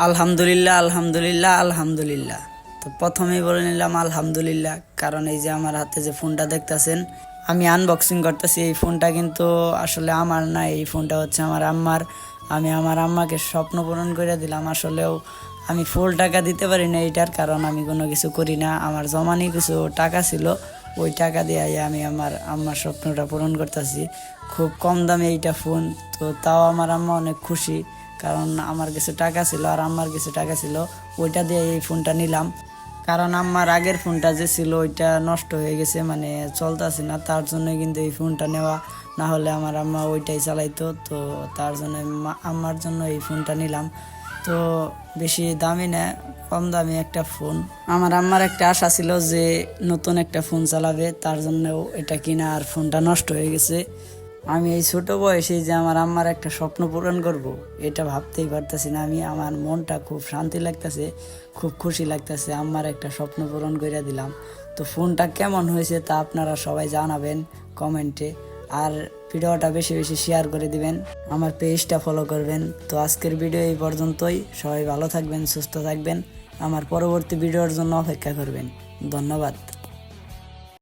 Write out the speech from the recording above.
আলহামদুলিল্লাহ আলহামদুলিল্লাহ আলহামদুলিল্লাহ। তো প্রথমেই বলে নিলাম আলহামদুলিল্লাহ, কারণ এই যে আমার হাতে যে ফোনটা দেখতেছেন আমি আনবক্সিং করতেছি, এই ফোনটা কিন্তু আসলে আমার না, এই ফোনটা হচ্ছে আমার আম্মার। আমি আমার আম্মাকে স্বপ্ন পূরণ করে দিলাম। আসলেও আমি ফুল টাকা দিতে পারি না এইটার, কারণ আমি কোনো কিছু করি না। আমার জমানি কিছু টাকা ছিল, ওই টাকা দিয়ে আমি আমার আম্মার স্বপ্নটা পূরণ করতেছি। খুব কম দামে এইটা ফোন, তো তাও আমার আম্মা অনেক খুশি, কারণ আমার কিছু টাকা ছিল আর আম্মার কিছু টাকা ছিল, ওইটা দিয়ে এই ফোনটা নিলাম। কারণ আম্মার আগের ফোনটা যে ছিল ওইটা নষ্ট হয়ে গেছে, মানে চলতেছে না, তার জন্য কিন্তু এই ফোনটা নেওয়া। না হলে আমার আম্মা ওইটাই চালাইতো, তো তার জন্য আম্মার জন্য এই ফোনটা নিলাম। তো বেশি দামি না, কম দামি একটা ফোন। আমার আম্মার একটা আশা ছিল যে নতুন একটা ফোন চালাবে, তার জন্যও এটা কিনা, আর ফোনটা নষ্ট হয়ে গেছে। আমি এই ছোট বয়সে যে আমার আম্মার একটা স্বপ্ন পূরণ করব, এটা ভাবতেই পারতেছি না। আমার মনটা খুব শান্তি লাগতেছে, খুব খুশি লাগতেছে, আম্মার একটা স্বপ্ন পূরণ করে দিলাম। তো ফোনটা কেমন হয়েছে তা আপনারা সবাই জানাবেন কমেন্টে, আর ভিডিওটা বেশি বেশি শেয়ার করে দিবেন, আমার পেজটা ফলো করবেন। তো আজকের ভিডিও এই পর্যন্তই। সবাই ভালো থাকবেন, সুস্থ থাকবেন, আমার পরবর্তী ভিডিওর জন্য অপেক্ষা করবেন। ধন্যবাদ।